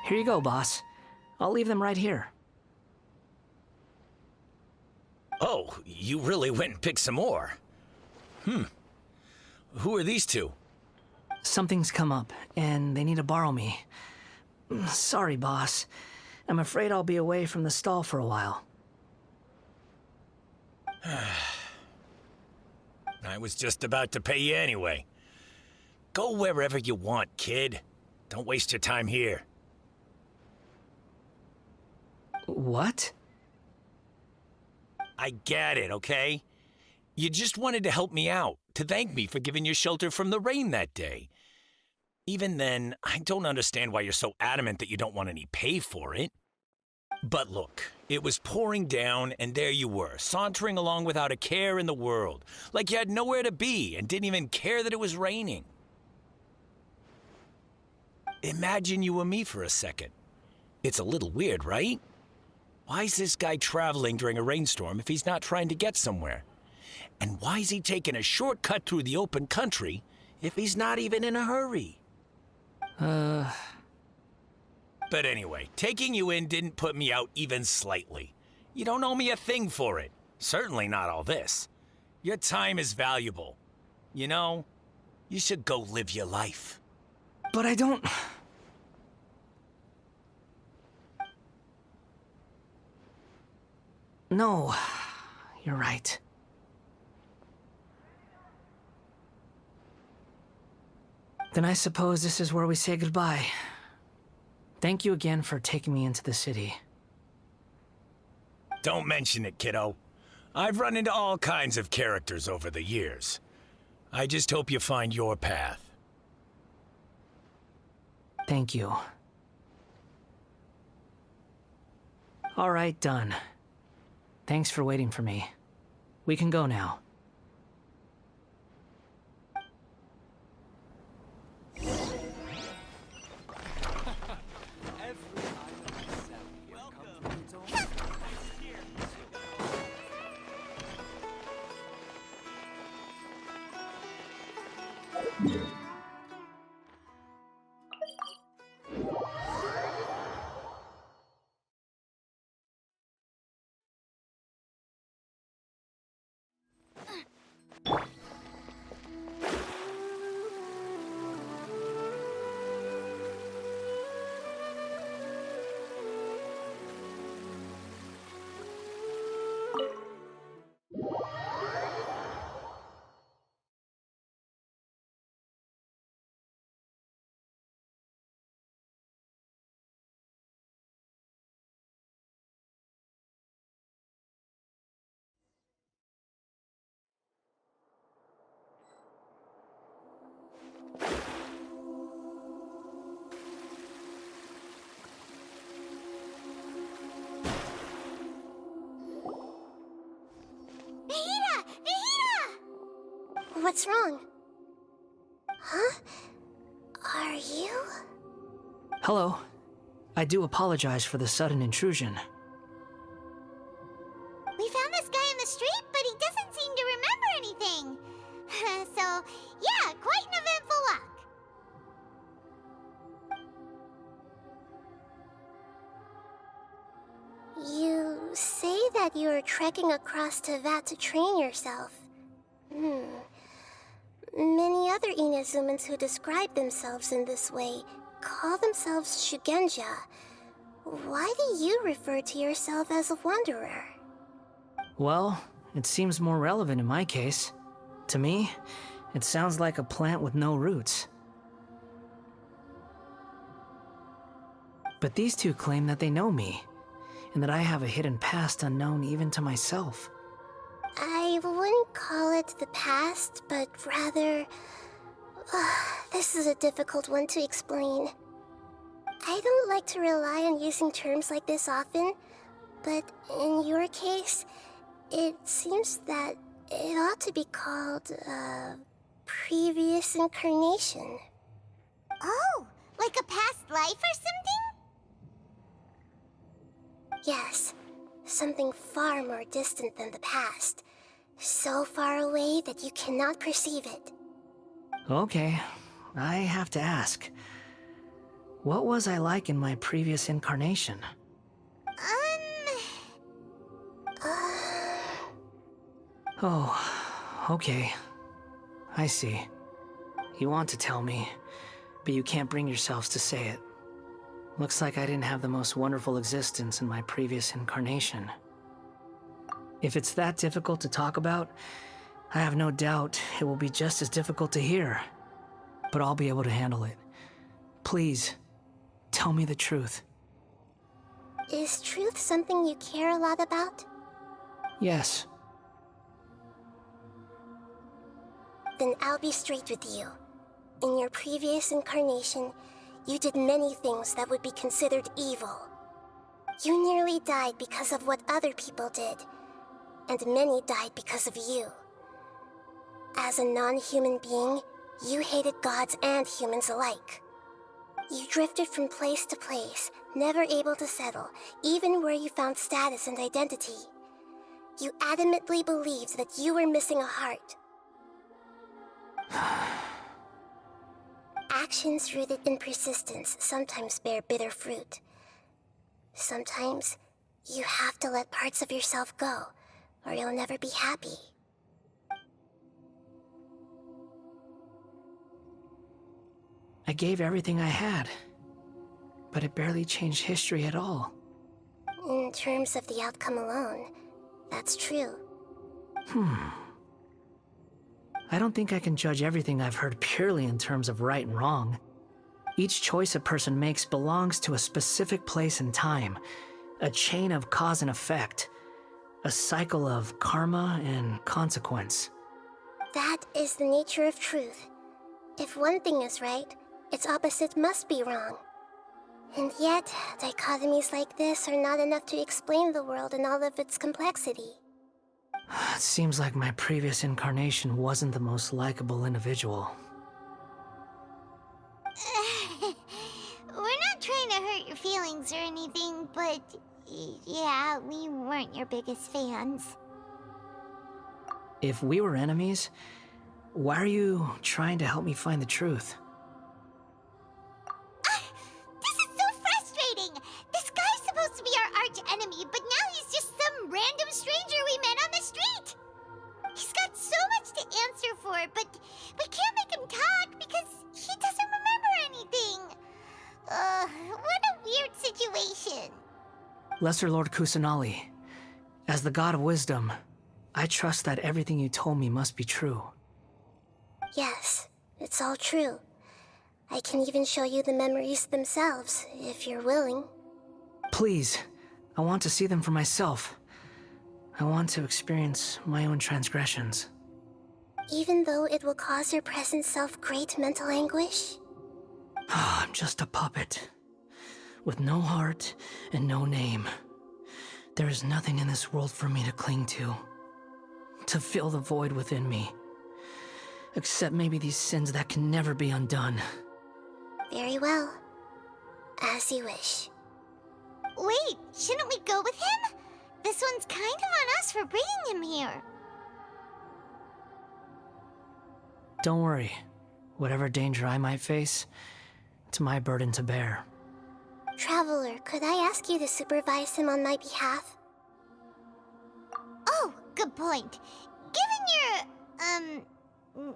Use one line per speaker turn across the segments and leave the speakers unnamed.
Here you go, boss. I'll leave them right here.
Oh, you really went and picked some more. Who are these two?
Something's come up, and they need to borrow me. Sorry, boss. I'm afraid I'll be away from the stall for a while.
I was just about to pay you anyway. Go wherever you want, kid. Don't waste your time here.
What?
I get it, okay? You just wanted to help me out, to thank me for giving you shelter from the rain that day. Even then, I don't understand why you're so adamant that you don't want any pay for it. But look, it was pouring down, and there you were, sauntering along without a care in the world, like you had nowhere to be and didn't even care that it was raining. Imagine you were me for a second. It's a little weird, right? Why is this guy traveling during a rainstorm if he's not trying to get somewhere? And why is he taking a shortcut through the open country if he's not even in a hurry? But anyway, taking you in didn't put me out even slightly. You don't owe me a thing for it. Certainly not all this. Your time is valuable. You know, you should go live your life.
But I don't... No, you're right. Then I suppose this is where we say goodbye. Thank you again for taking me into the city.
Don't mention it, kiddo. I've run into all kinds of characters over the years. I just hope you find your path.
Thank you. All right, done. Thanks for waiting for me. We can go now.
What's wrong? Huh? Are you?
Hello. I do apologize for the sudden intrusion.
We found this guy in the street, but he doesn't seem to remember anything. So, yeah, quite an eventful walk. You say that you're trekking across Teyvat to train yourself. Many other Inazumans who describe themselves in this way call themselves Shugenja. Why do you refer to yourself as a wanderer?
Well, it seems more relevant in my case. To me, it sounds like a plant with no roots. But these two claim that they know me, and that I have a hidden past unknown even to myself.
I wouldn't call it the past, but rather... this is a difficult one to explain. I don't like to rely on using terms like this often, but in your case, it seems that it ought to be called, previous incarnation. Oh, like a past life or something? Yes, something far more distant than the past. So far away that you cannot perceive it.
Okay, I have to ask. What was I like in my previous incarnation? Oh, okay. I see. You want to tell me, but you can't bring yourselves to say it. Looks like I didn't have the most wonderful existence in my previous incarnation. If it's that difficult to talk about, I have no doubt it will be just as difficult to hear. But I'll be able to handle it. Please, tell me the truth.
Is truth something you care a lot about?
Yes.
Then I'll be straight with you. In your previous incarnation, you did many things that would be considered evil. You nearly died because of what other people did, and many died because of you. As a non-human being, you hated gods and humans alike. You drifted from place to place, never able to settle, even where you found status and identity. You adamantly believed that you were missing a heart. Actions rooted in persistence sometimes bear bitter fruit. Sometimes, you have to let parts of yourself go, or you'll never be happy.
I gave everything I had, but it barely changed history at all.
In terms of the outcome alone, that's true.
I don't think I can judge everything I've heard purely in terms of right and wrong. Each choice a person makes belongs to a specific place and time, a chain of cause and effect, a cycle of karma and consequence.
That is the nature of truth. If one thing is right, its opposite must be wrong. And yet, dichotomies like this are not enough to explain the world in all of its complexity.
It seems like my previous incarnation wasn't the most likable individual.
We're not trying to hurt your feelings or anything, but yeah, we weren't your biggest fans.
If we were enemies, why are you trying to help me find the truth?
This is so frustrating! This guy's supposed to be our arch enemy, but now he's just some random stranger we met on the street! He's got so much to answer for, but we can't make him talk because he doesn't remember anything. What a weird situation.
Lesser Lord Kusanali, as the God of Wisdom, I trust that everything you told me must be true.
Yes, it's all true. I can even show you the memories themselves, if you're willing.
Please, I want to see them for myself. I want to experience my own transgressions.
Even though it will cause your present self great mental anguish?
I'm just a puppet, with no heart and no name. There is nothing in this world for me to cling to fill the void within me. Except maybe these sins that can never be undone.
Very well. As you wish.
Wait, shouldn't we go with him? This one's kind of on us for bringing him here.
Don't worry. Whatever danger I might face, it's my burden to bear.
Traveler, could I ask you to supervise him on my behalf?
Oh, good point. Given your,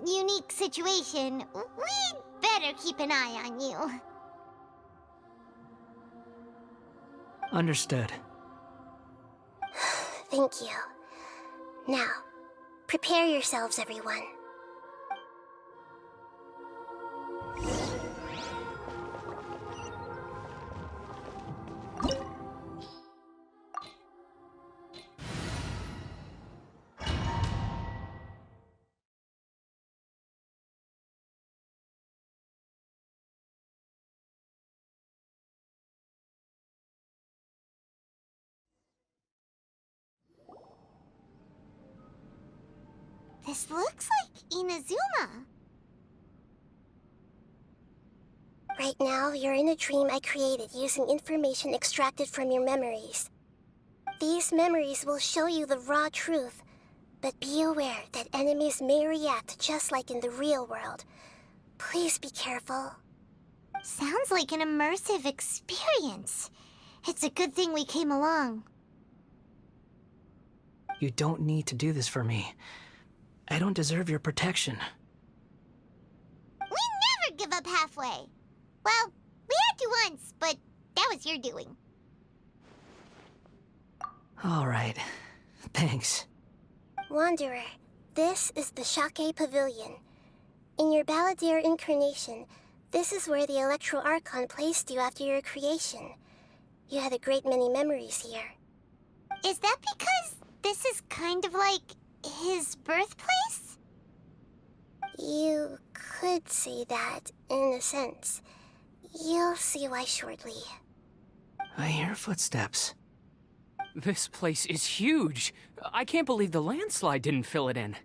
unique situation, we'd better keep an eye on you.
Understood.
Thank you. Now, prepare yourselves, everyone.
This looks like Inazuma.
Right now, you're in a dream I created using information extracted from your memories. These memories will show you the raw truth, but be aware that enemies may react just like in the real world. Please be careful.
Sounds like an immersive experience. It's a good thing we came along.
You don't need to do this for me. I don't deserve your protection.
We never give up halfway. Well, we had to once, but that was your doing.
All right. Thanks.
Wanderer, this is the Shake Pavilion. In your Balladeer incarnation, this is where the Electro Archon placed you after your creation. You had a great many memories here.
Is that because this is kind of like his birthplace?
You could say that, in a sense. You'll see why shortly.
I hear footsteps.
This place is huge. I can't believe the landslide didn't fill it in.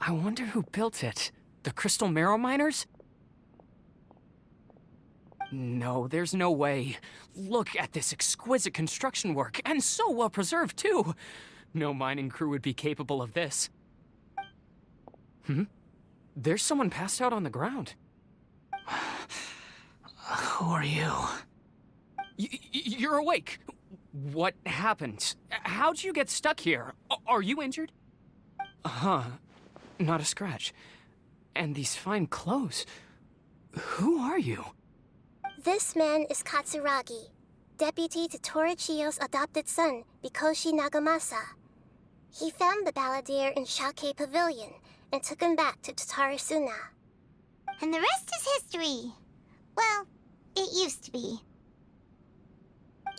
I wonder who built it. The Crystal Marrow Miners? No, there's no way. Look at this exquisite construction work, and so well preserved, too. No mining crew would be capable of this. There's someone passed out on the ground.
Who are you?
You're awake. What happened? How'd you get stuck here? Are you injured? Huh. Not a scratch. And these fine clothes. Who are you?
This man is Katsuragi, deputy to Torichiyo's adopted son, Mikoshi Nagamasa. He found the Balladeer in Shake Pavilion and took him back to Tatarasuna.
And the rest is history. Well, it used to be.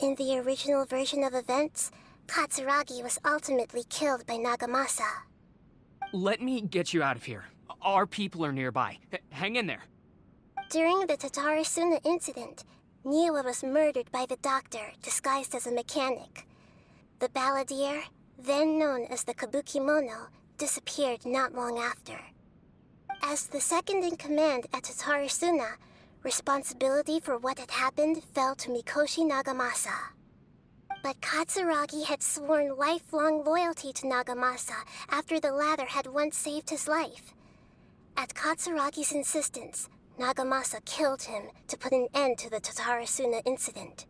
In the original version of events, Katsuragi was ultimately killed by Nagamasa.
Let me get you out of here. Our people are nearby. Hang in there.
During the Tatarasuna incident, Niwa was murdered by the doctor disguised as a mechanic. The Balladeer, then known as the Kabukimono, disappeared not long after. As the second in command at Tatarasuna, responsibility for what had happened fell to Mikoshi Nagamasa. But Katsuragi had sworn lifelong loyalty to Nagamasa after the latter had once saved his life. At Katsuragi's insistence, Nagamasa killed him to put an end to the Tatarasuna incident.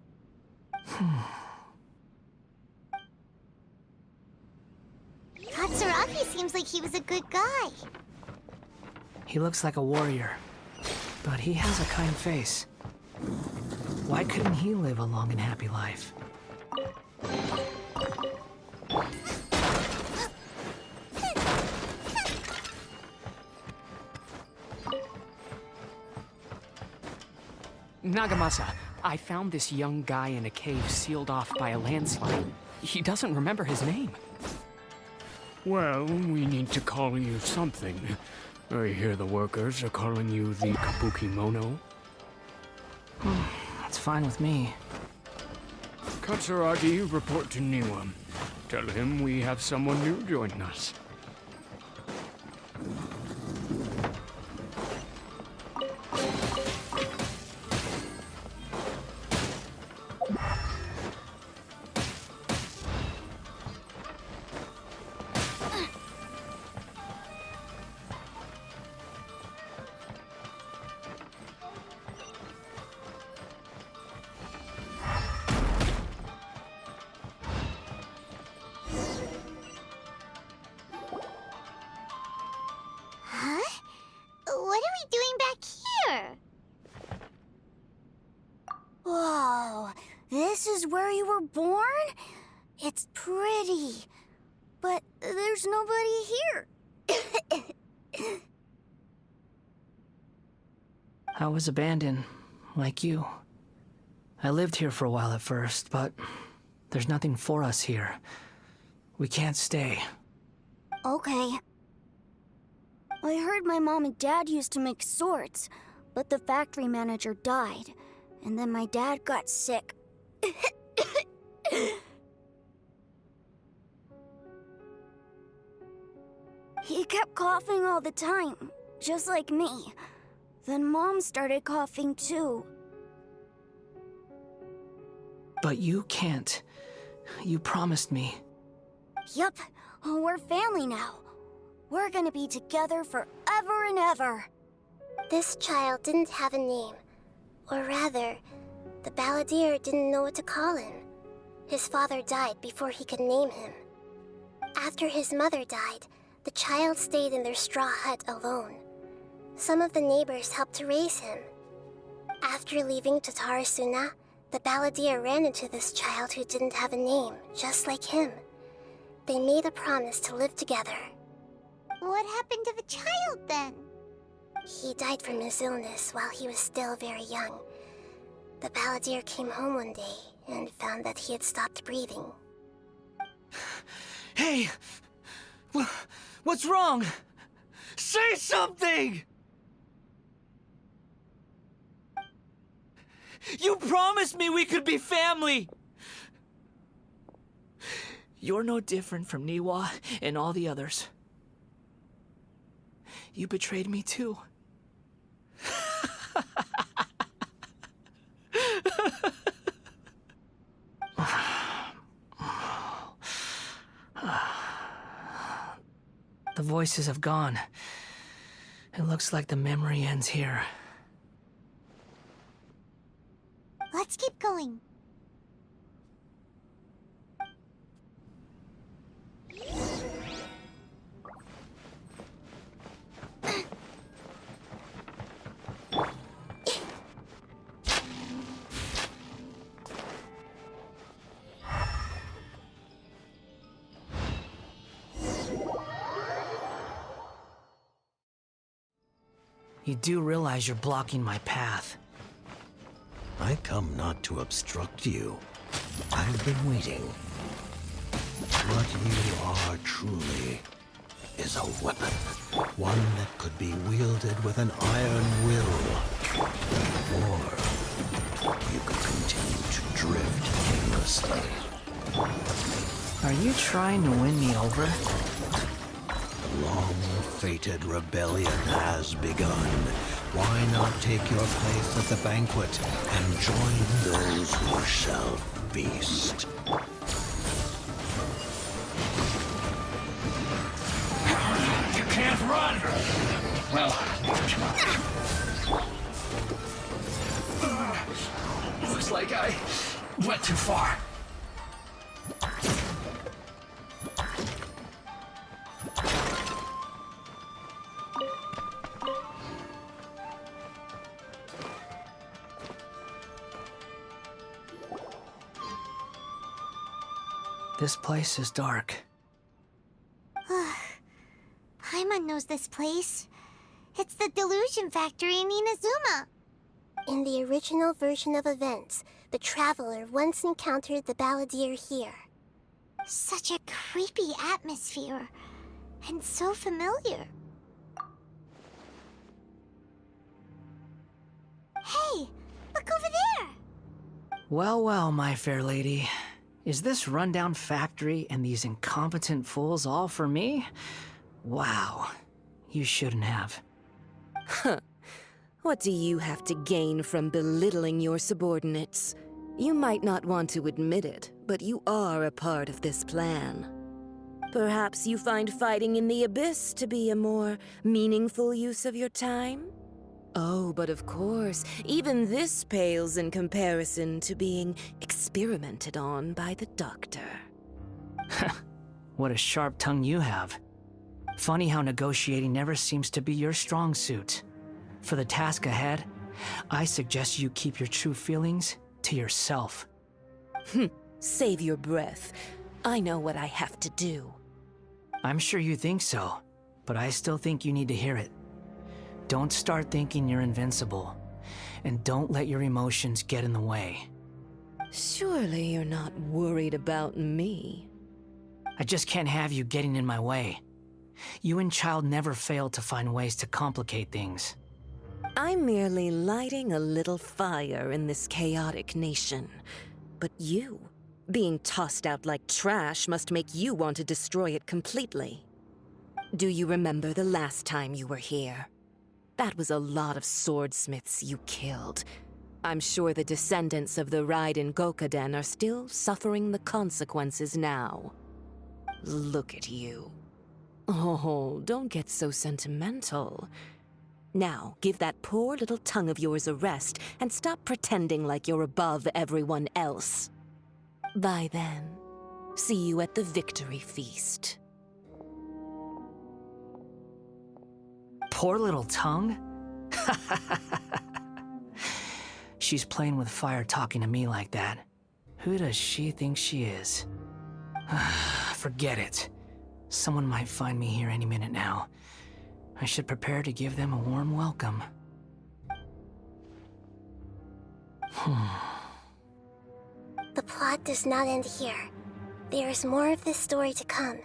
Katsuragi seems like he was a good guy.
He looks like a warrior, but he has a kind face. Why couldn't he live a long and happy life?
Nagamasa, I found this young guy in a cave sealed off by a landslide. He doesn't remember his name.
Well, we need to call you something. I hear the workers are calling you the Kabukimono.
That's fine with me.
Katsuragi, report to Niwa. Tell him we have someone new joining us.
Huh? What are we doing back here?
Whoa, this is where you were born? It's pretty, but there's nobody here.
I was abandoned, like you. I lived here for a while at first, but there's nothing for us here. We can't stay.
Okay. I heard my mom and dad used to make swords, but the factory manager died, and then my dad got sick. He kept coughing all the time, just like me. Then Mom started coughing too.
But you can't. You promised me.
Yup, we're family now. We're gonna be together forever and ever.
This child didn't have a name. Or rather, the balladeer didn't know what to call him. His father died before he could name him. After his mother died, the child stayed in their straw hut alone. Some of the neighbors helped to raise him. After leaving Tatarasuna, the balladeer ran into this child who didn't have a name, just like him. They made a promise to live together.
What happened to the child then?
He died from his illness while he was still very young. The balladeer came home one day and found that he had stopped breathing.
Hey! What's wrong? Say something! You promised me we could be family! You're no different from Niwa and all the others. You betrayed me too. The voices have gone. It looks like the memory ends here.
Let's keep going.
You do realize you're blocking my path.
I come not to obstruct you. I've been waiting. What you are truly is a weapon. One that could be wielded with an iron will. Or you could continue to drift aimlessly.
Are you trying to win me over?
The long-fated rebellion has begun. Why not take your place at the banquet and join those who shall feast?
You can't run! Well... looks like I went too far.
This place is dark.
Paimon knows this place. It's the Delusion Factory in Inazuma.
In the original version of events, the Traveler once encountered the balladeer here.
Such a creepy atmosphere. And so familiar. Hey, look over there!
Well, well, my fair lady. Is this rundown factory and these incompetent fools all for me? Wow. You shouldn't have.
Huh. What do you have to gain from belittling your subordinates? You might not want to admit it, but you are a part of this plan. Perhaps you find fighting in the Abyss to be a more meaningful use of your time? Oh, but of course, even this pales in comparison to being experimented on by the doctor.
What a sharp tongue you have. Funny how negotiating never seems to be your strong suit. For the task ahead, I suggest you keep your true feelings to yourself.
Save your breath. I know what I have to do.
I'm sure you think so, but I still think you need to hear it. Don't start thinking you're invincible, and don't let your emotions get in the way.
Surely you're not worried about me.
I just can't have you getting in my way. You and Child never fail to find ways to complicate things.
I'm merely lighting a little fire in this chaotic nation. But you, being tossed out like trash, must make you want to destroy it completely. Do you remember the last time you were here? That was a lot of swordsmiths you killed. I'm sure the descendants of the Raiden Gokaden are still suffering the consequences now. Look at you. Oh, don't get so sentimental. Now, give that poor little tongue of yours a rest and stop pretending like you're above everyone else. Bye then. See you at the victory feast.
Poor little tongue? She's playing with fire talking to me like that. Who does she think she is? Forget it. Someone might find me here any minute now. I should prepare to give them a warm welcome.
The plot does not end here. There is more of this story to come.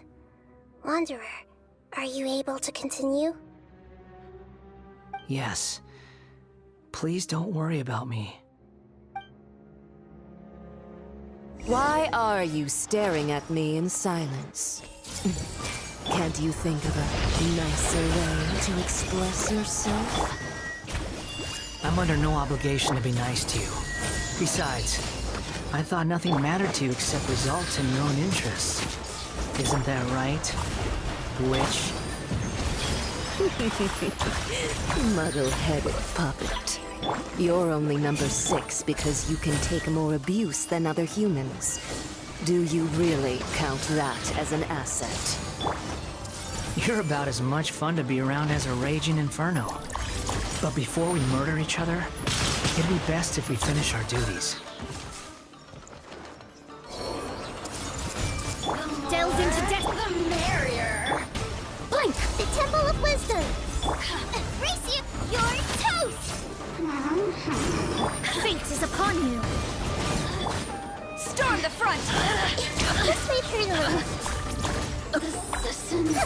Wanderer, are you able to continue?
Yes. Please don't worry about me.
Why are you staring at me in silence? Can't you think of a nicer way to express yourself?
I'm under no obligation to be nice to you. Besides, I thought nothing mattered to you except results and your own interests. Isn't that right, witch?
Muddle-headed puppet. You're only number 6 because you can take more abuse than other humans. Do you really count that as an asset?
You're about as much fun to be around as a raging inferno. But before we murder each other, it'd be best if we finish our duties.
Delve into death, the merrier.
Blink! The Temple of Wisdom!
Race you're toast!
Fate is upon you.
Storm the front!
This may hurt a little.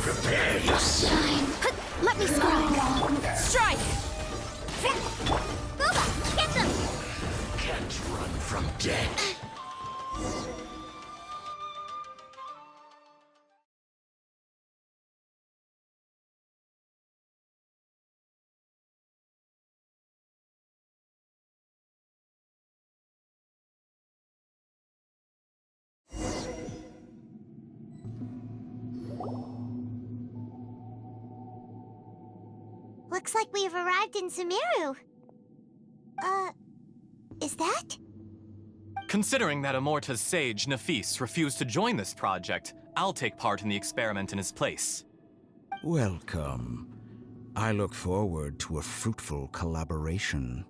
Prepare yourself.
Let me strike.
Strike! Boba, get them!
Can't run from death.
Looks like we've arrived in Sumeru. Is that?
Considering that Amorta's sage, Nafis, refused to join this project, I'll take part in the experiment in his place.
Welcome. I look forward to a fruitful collaboration.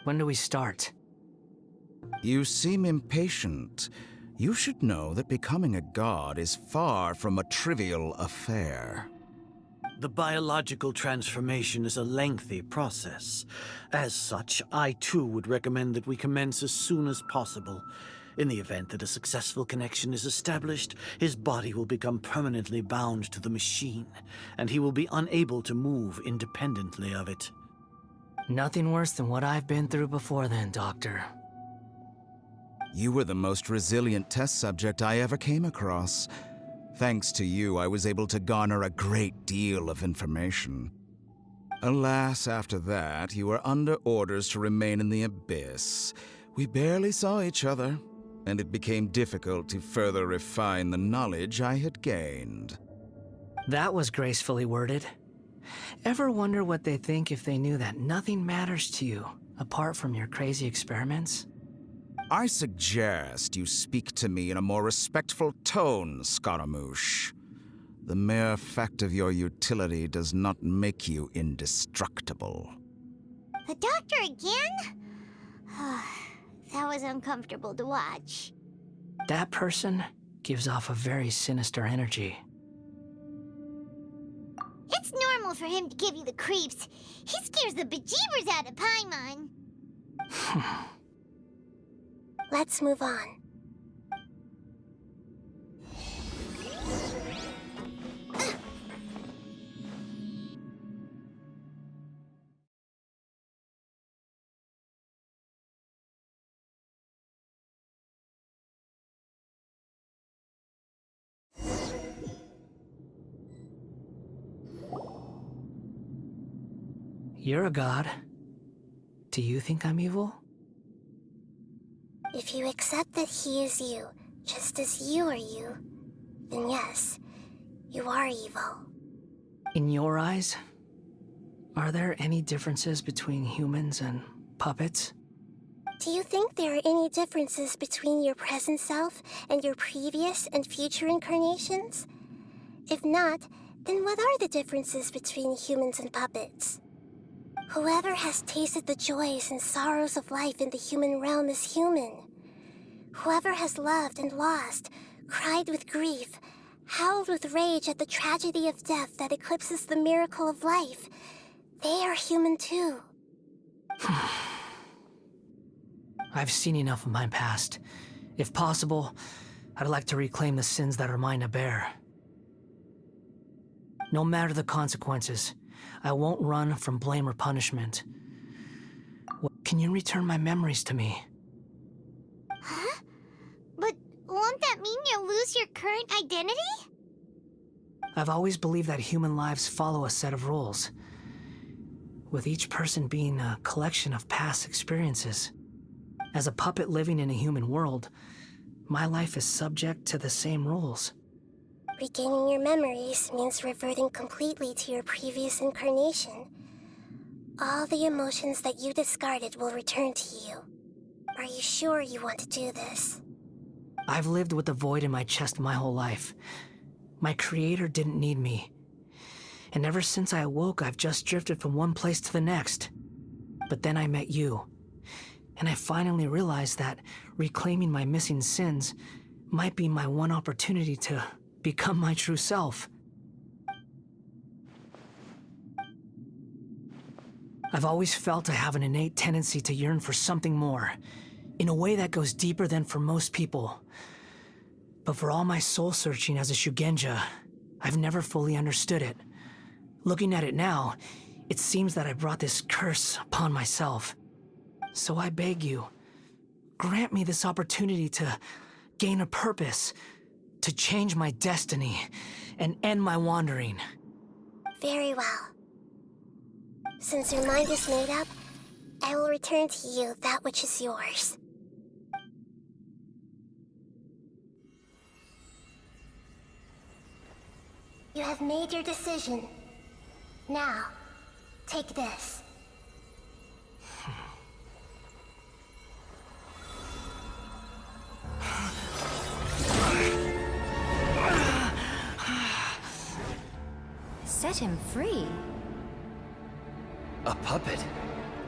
When do we start?
You seem impatient. You should know that becoming a god is far from a trivial affair.
The biological transformation is a lengthy process. As such, I too would recommend that we commence as soon as possible. In the event that a successful connection is established, his body will become permanently bound to the machine, and he will be unable to move independently of it.
Nothing worse than what I've been through before then, Doctor.
You were the most resilient test subject I ever came across. Thanks to you, I was able to garner a great deal of information. Alas, after that, you were under orders to remain in the Abyss. We barely saw each other, and it became difficult to further refine the knowledge I had gained.
That was gracefully worded. Ever wonder what they think if they knew that nothing matters to you, apart from your crazy experiments?
I suggest you speak to me in a more respectful tone, Scaramouche. The mere fact of your utility does not make you indestructible.
The doctor again? That was uncomfortable to watch.
That person gives off a very sinister energy.
It's normal for him to give you the creeps. He scares the bejeebers out of Paimon.
Let's move on.
You're a god. Do you think I'm evil?
If you accept that he is you, just as you are you, then yes, you are evil.
In your eyes, are there any differences between humans and puppets?
Do you think there are any differences between your present self and your previous and future incarnations? If not, then what are the differences between humans and puppets? Whoever has tasted the joys and sorrows of life in the human realm is human. Whoever has loved and lost, cried with grief, howled with rage at the tragedy of death that eclipses the miracle of life, they are human too.
I've seen enough of my past. If possible, I'd like to reclaim the sins that are mine to bear. No matter the consequences, I won't run from blame or punishment. Can you return my memories to me?
Huh? But won't that mean you'll lose your current identity?
I've always believed that human lives follow a set of rules, with each person being a collection of past experiences. As a puppet living in a human world, my life is subject to the same rules.
Regaining your memories means reverting completely to your previous incarnation. All the emotions that you discarded will return to you. Are you sure you want to do this?
I've lived with a void in my chest my whole life. My creator didn't need me. And ever since I awoke, I've just drifted from one place to the next. But then I met you. And I finally realized that reclaiming my missing sins might be my one opportunity to become my true self. I've always felt I have an innate tendency to yearn for something more, in a way that goes deeper than for most people. But for all my soul-searching as a Shugenja, I've never fully understood it. Looking at it now, it seems that I brought this curse upon myself. So I beg you, grant me this opportunity to gain a purpose, to change my destiny, and end my wandering.
Very well. Since your mind is made up, I will return to you that which is yours. You have made your decision. Now, take this.
Set him free.
A puppet?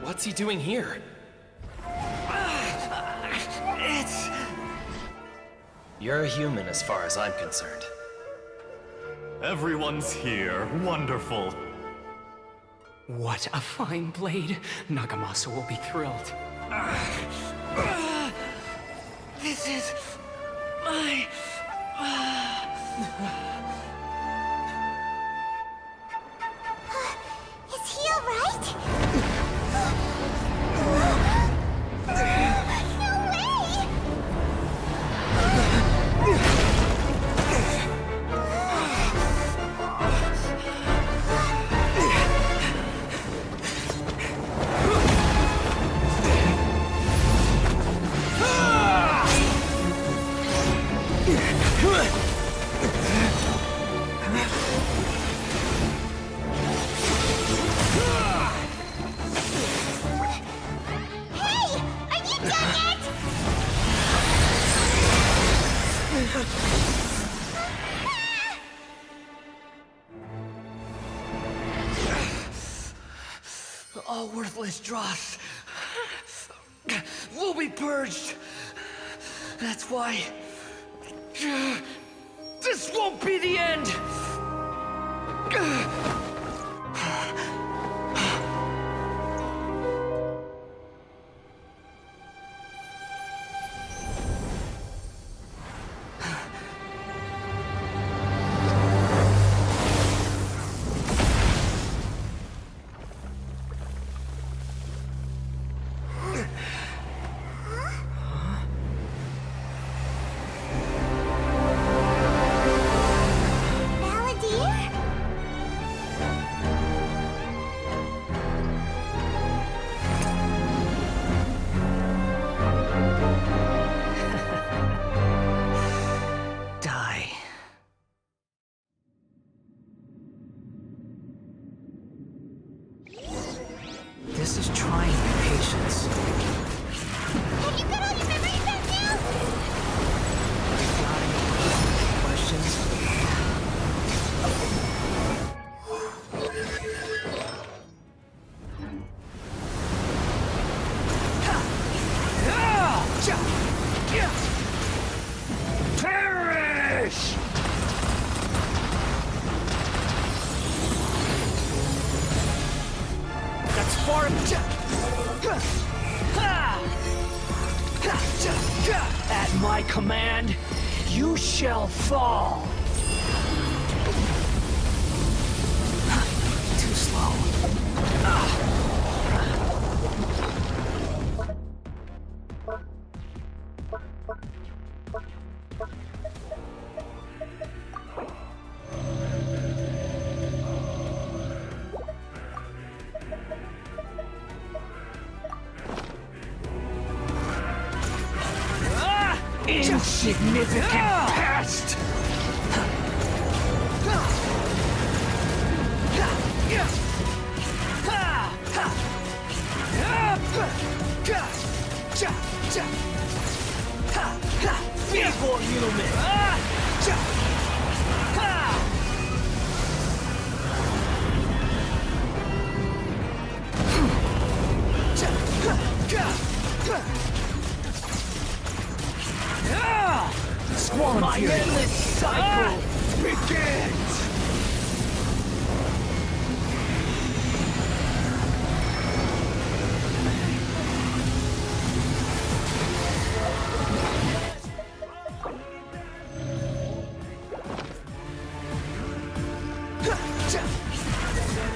What's he doing here? You're a human as far as I'm concerned.
Everyone's here. Wonderful.
What a fine blade. Nagamasa will be thrilled.
This is my...
Is he alright? No way!
All worthless dross will be purged. That's why this won't be the end. This is trying my patience.
Have you got all your memories back now?
Got any questions?
Perish!
That's far. At my command, you shall fall. Too slow.
Insignificant pest!
Feeble human!
Squall
My
Fury!
endless cycle
Begins!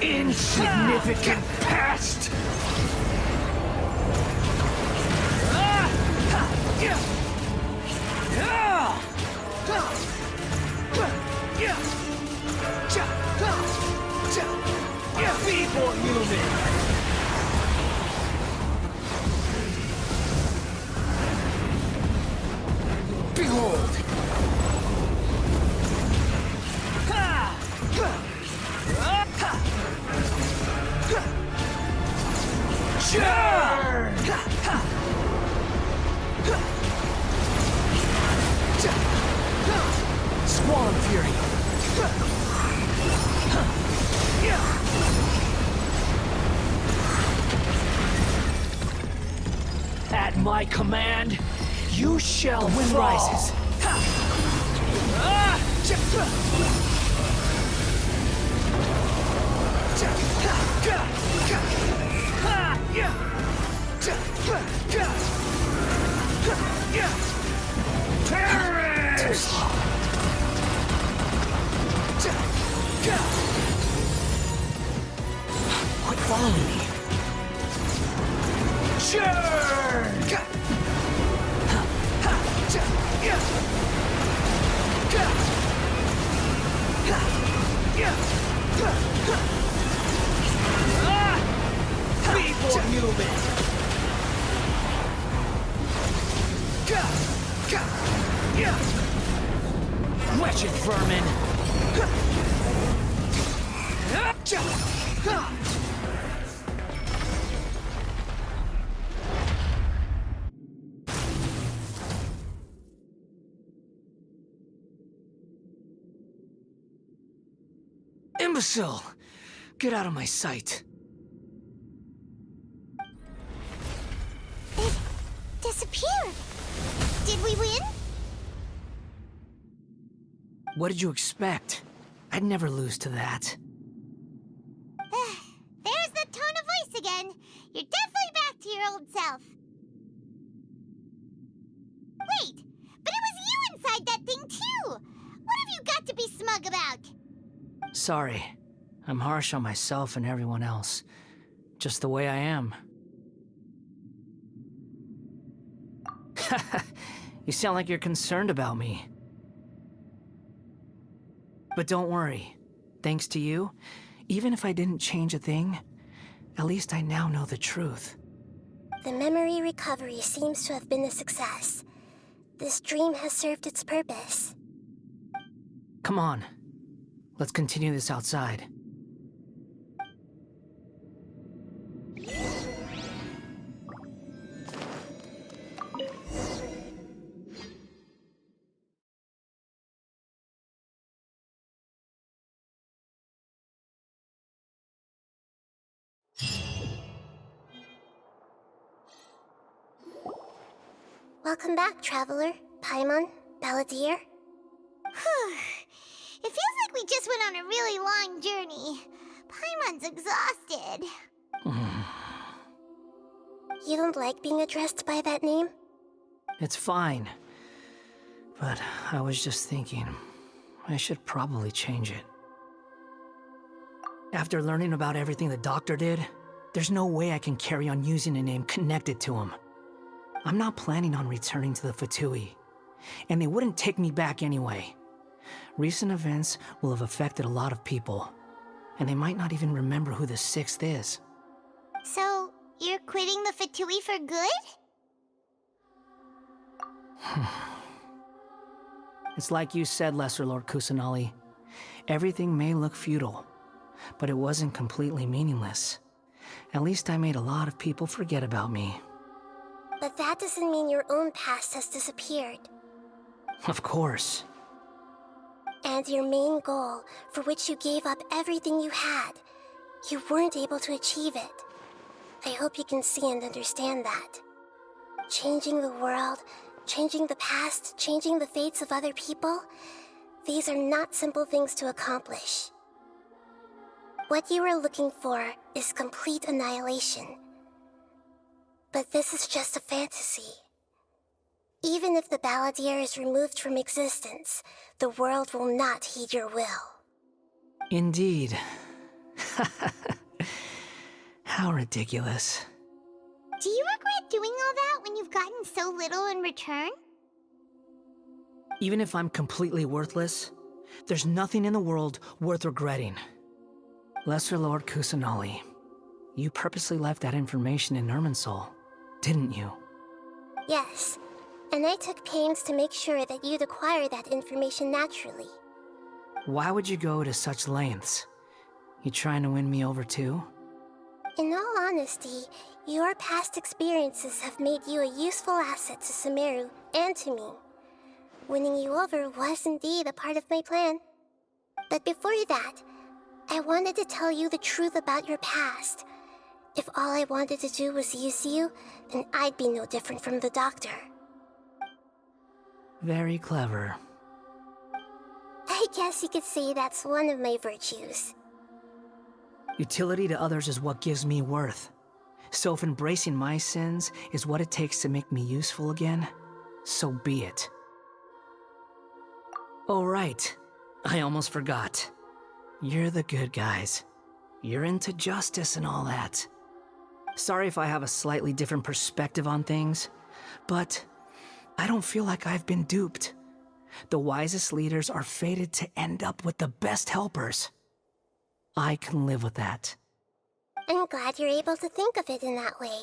Insignificant pest!
Feeble human! Behold!
Churn!
Squall Fury! At my command, you shall
The wind
fall.
rises.
Perish! Quit following me.
Churn!
Feeble human! Wretched vermin! Imbecile! Get out of my sight.
It disappeared. Did we win?
What did you expect? I'd never lose to that.
There's the tone of voice again. You're definitely back to your old self. Wait, but it was you inside that thing too. What have you got to be smug about?
Sorry. I'm harsh on myself and everyone else. Just the way I am. You sound like you're concerned about me. But don't worry. Thanks to you, even if I didn't change a thing, at least I now know the truth.
The memory recovery seems to have been a success. This dream has served its purpose.
Come on. Let's continue this outside.
Welcome back, Traveler, Paimon, Balladeer.
It feels like we just went on a really long journey. Paimon's exhausted.
You don't like being addressed by that name?
It's fine. But I was just thinking, I should probably change it. After learning about everything the doctor did, there's no way I can carry on using a name connected to him. I'm not planning on returning to the Fatui, and they wouldn't take me back anyway. Recent events will have affected a lot of people, and they might not even remember who the Sixth is.
So, you're quitting the Fatui for good?
It's like you said, Lesser Lord Kusanali. Everything may look futile, but it wasn't completely meaningless. At least I made a lot of people forget about me.
But that doesn't mean your own past has disappeared.
Of course.
And your main goal, for which you gave up everything you had, you weren't able to achieve it. I hope you can see and understand that. Changing the world, changing the past, changing the fates of other people, these are not simple things to accomplish. What you are looking for is complete annihilation. But this is just a fantasy. Even if the Balladeer is removed from existence, the world will not heed your will.
Indeed. How ridiculous.
Do you regret doing all that when you've gotten so little in return?
Even if I'm completely worthless, there's nothing in the world worth regretting. Lesser Lord Kusanali, you purposely left that information in Irminsul, didn't you?
Yes, and I took pains to make sure that you'd acquire that information naturally.
Why would you go to such lengths? You trying to win me over too?
In all honesty, your past experiences have made you a useful asset to Sumeru and to me. Winning you over was indeed a part of my plan. But before that, I wanted to tell you the truth about your past. If all I wanted to do was use you, then I'd be no different from the doctor.
Very clever.
I guess you could say that's one of my virtues.
Utility to others is what gives me worth. So if embracing my sins is what it takes to make me useful again, so be it. Oh right, I almost forgot. You're the good guys. You're into justice and all that. Sorry if I have a slightly different perspective on things, but I don't feel like I've been duped. The wisest leaders are fated to end up with the best helpers. I can live with that.
I'm glad you're able to think of it in that way.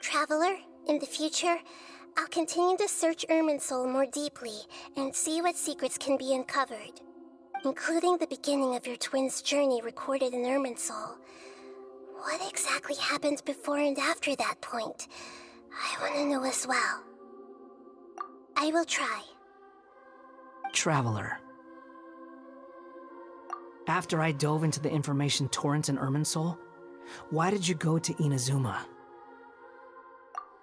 Traveler, in the future, I'll continue to search Irminsul more deeply and see what secrets can be uncovered, including the beginning of your twins' journey recorded in Irminsul. What exactly happened before and after that point? I want to know as well. I will try.
Traveler. After I dove into the information torrents in Irminsul, why did you go to Inazuma?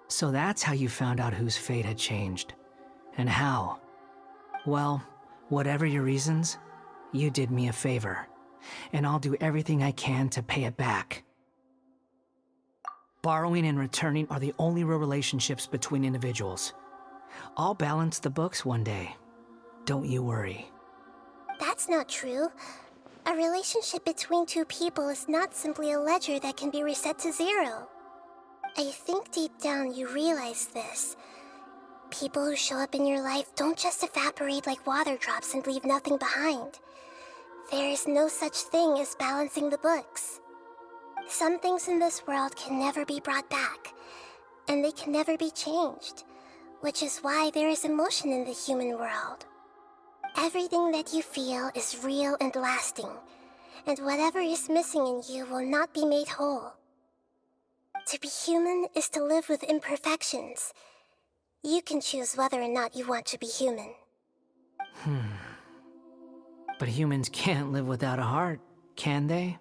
So that's how you found out whose fate had changed. And how? Well, whatever your reasons, you did me a favor, and I'll do everything I can to pay it back. Borrowing and returning are the only real relationships between individuals. I'll balance the books one day. Don't you worry.
That's not true. A relationship between two people is not simply a ledger that can be reset to zero. I think deep down you realize this. People who show up in your life don't just evaporate like water drops and leave nothing behind. There is no such thing as balancing the books. Some things in this world can never be brought back, and they can never be changed, which is why there is emotion in the human world. Everything that you feel is real and lasting, and whatever is missing in you will not be made whole. To be human is to live with imperfections. You can choose whether or not you want to be human.
But humans can't live without a heart, can they?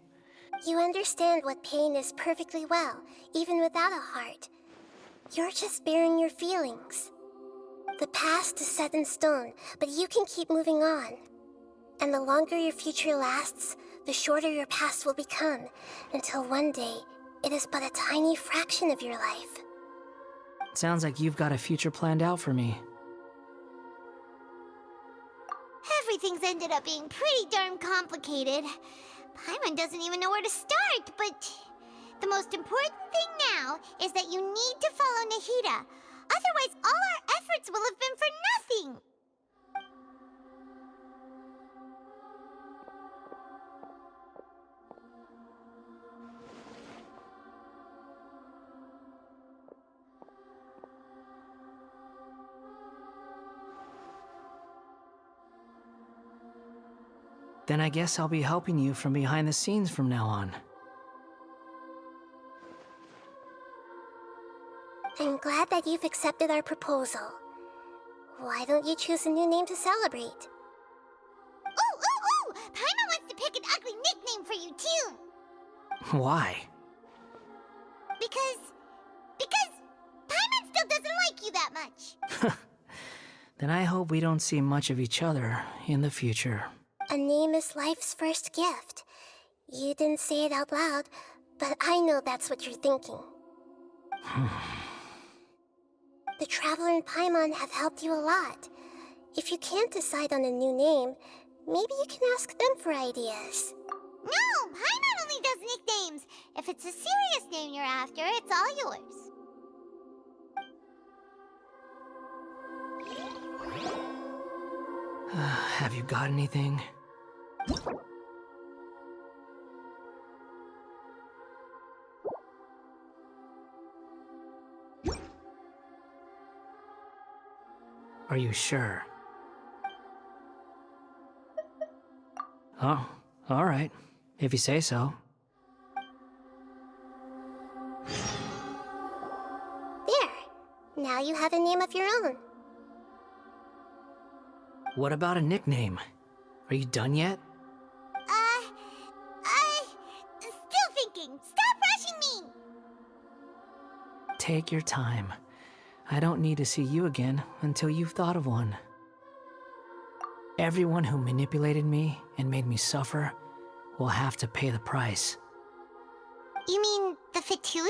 You understand what pain is perfectly well, even without a heart. You're just bearing your feelings. The past is set in stone, but you can keep moving on. And the longer your future lasts, the shorter your past will become, until one day, it is but a tiny fraction of your life.
Sounds like you've got a future planned out for me.
Everything's ended up being pretty darn complicated. Paimon doesn't even know where to start, but the most important thing now is that you need to follow Nahida. Otherwise, all our efforts will have been for nothing.
Then I guess I'll be helping you from behind the scenes from now on.
I'm glad that you've accepted our proposal. Why don't you choose a new name to celebrate?
Ooh! Paimon wants to pick an ugly nickname for you, too.
Why?
Because Paimon still doesn't like you that much.
Then I hope we don't see much of each other in the future.
A name is life's first gift. You didn't say it out loud, but I know that's what you're thinking. The Traveler and Paimon have helped you a lot. If you can't decide on a new name, maybe you can ask them for ideas.
No, Paimon only does nicknames. If it's a serious name you're after, it's all yours.
Have you got anything? Are you sure? Oh, all right. If you say so.
There. Now you have a name of your own.
What about a nickname? Are you done yet?
Still thinking. Stop rushing me!
Take your time. I don't need to see you again until you've thought of one. Everyone who manipulated me and made me suffer will have to pay the price.
You mean the Fatui?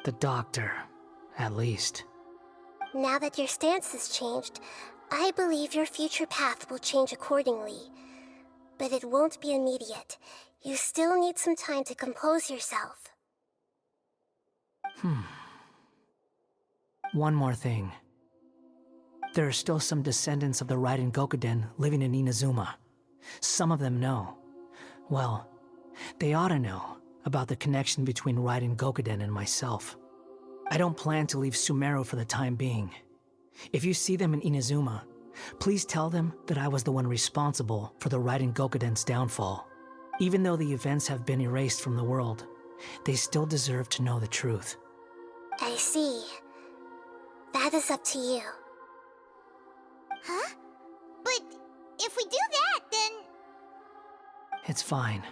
The doctor, at least.
Now that your stance has changed, I believe your future path will change accordingly. But it won't be immediate. You still need some time to compose yourself.
One more thing. There are still some descendants of the Raiden Gokuden living in Inazuma. Some of them know. Well, they ought to know about the connection between Raiden Gokuden and myself. I don't plan to leave Sumeru for the time being. If you see them in Inazuma, please tell them that I was the one responsible for the Raiden Gokuden's downfall. Even though the events have been erased from the world, they still deserve to know the truth.
I see. That is up to you.
Huh? But if we do that, then...
It's fine.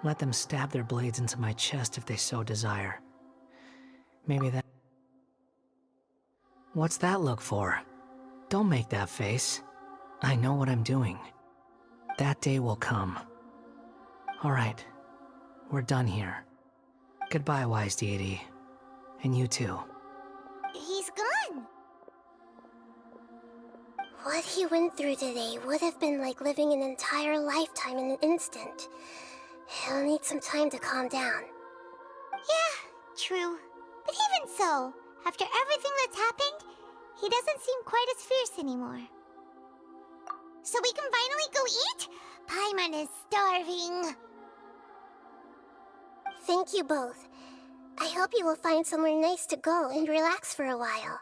Let them stab their blades into my chest if they so desire. Maybe that... What's that look for? Don't make that face. I know what I'm doing. That day will come. Alright. We're done here. Goodbye, wise deity. And you too.
He's gone.
What he went through today would have been like living an entire lifetime in an instant. He'll need some time to calm down.
Yeah, true. But even so, after everything that's happened, he doesn't seem quite as fierce anymore. So we can finally go eat? Paimon is starving.
Thank you both. I hope you will find somewhere nice to go and relax for a while.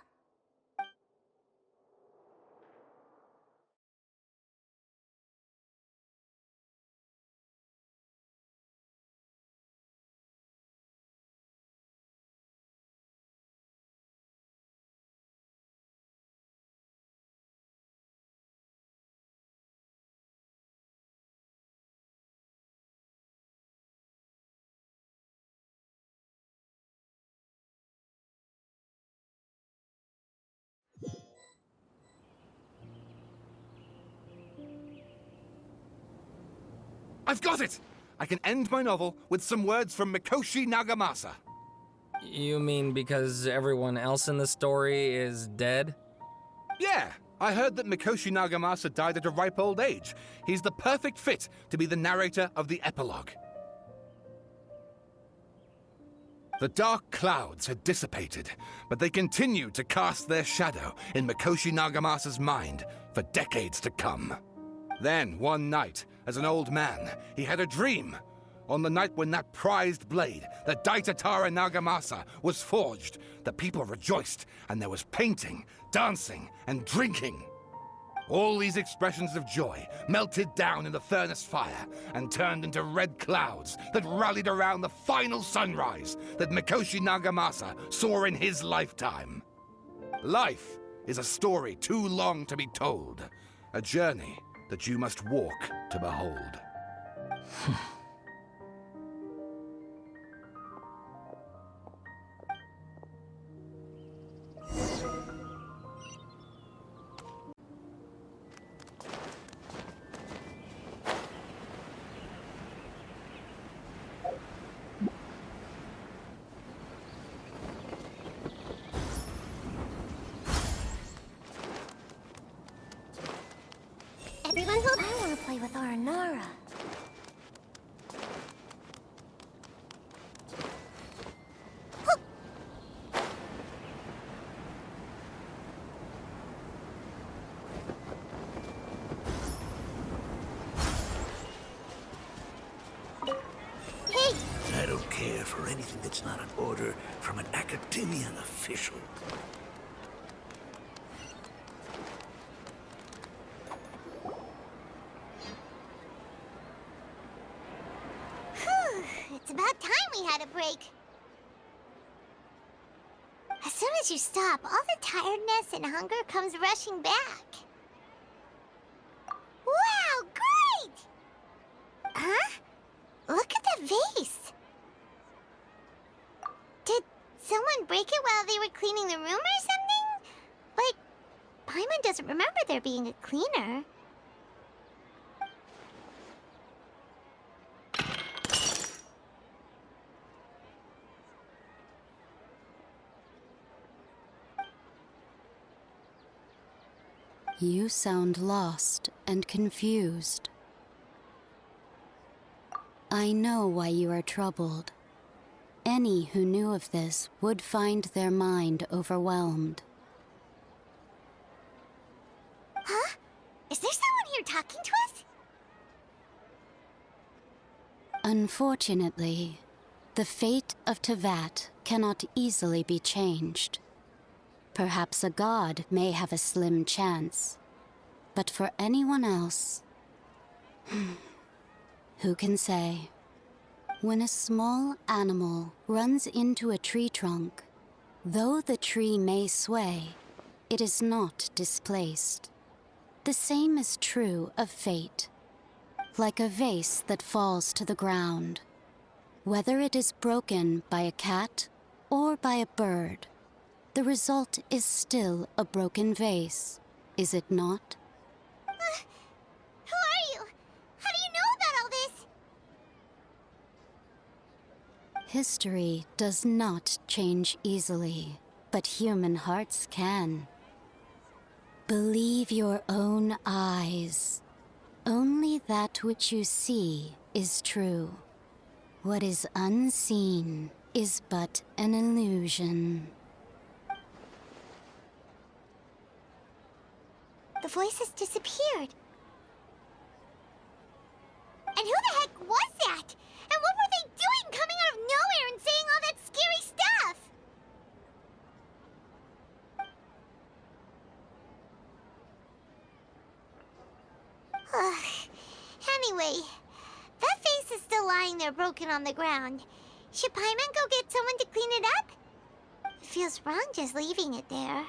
I've got it! I can end my novel with some words from Mikoshi Nagamasa.
You mean because everyone else in the story is dead?
Yeah, I heard that Mikoshi Nagamasa died at a ripe old age. He's the perfect fit to be the narrator of the epilogue. The dark clouds had dissipated, but they continued to cast their shadow in Mikoshi Nagamasa's mind for decades to come. Then, one night, as an old man, he had a dream. On the night when that prized blade, the Daitatara Nagamasa, was forged, the people rejoiced, and there was painting, dancing, and drinking. All these expressions of joy melted down in the furnace fire and turned into red clouds that rallied around the final sunrise that Mikoshi Nagamasa saw in his lifetime. Life is a story too long to be told, a journey that you must walk to behold.
Everyone hold. I want to play with Aranara.
Hey! I don't care for anything that's not an order from an academian official.
It's about time we had a break. As soon as you stop, all the tiredness and hunger comes rushing back. Wow, great! Huh? Look at the vase. Did someone break it while they were cleaning the room or something? But Paimon doesn't remember there being a cleaner.
You sound lost and confused. I know why you are troubled. Any who knew of this would find their mind overwhelmed.
Huh? Is there someone here talking to us?
Unfortunately, the fate of Tevat cannot easily be changed. Perhaps a god may have a slim chance, but for anyone else, who can say? When a small animal runs into a tree trunk, though the tree may sway, it is not displaced. The same is true of fate. Like a vase that falls to the ground, whether it is broken by a cat or by a bird, the result is still a broken vase, is it not?
Who are you? How do you know about all this?
History does not change easily, but human hearts can. Believe your own eyes. Only that which you see is true. What is unseen is but an illusion.
The voice has disappeared. And who the heck was that? And what were they doing coming out of nowhere and saying all that scary stuff? Anyway, that vase is still lying there broken on the ground. Should Paimon go get someone to clean it up? It feels wrong just leaving it there.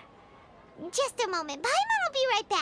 Just a moment. Paimon will be right back.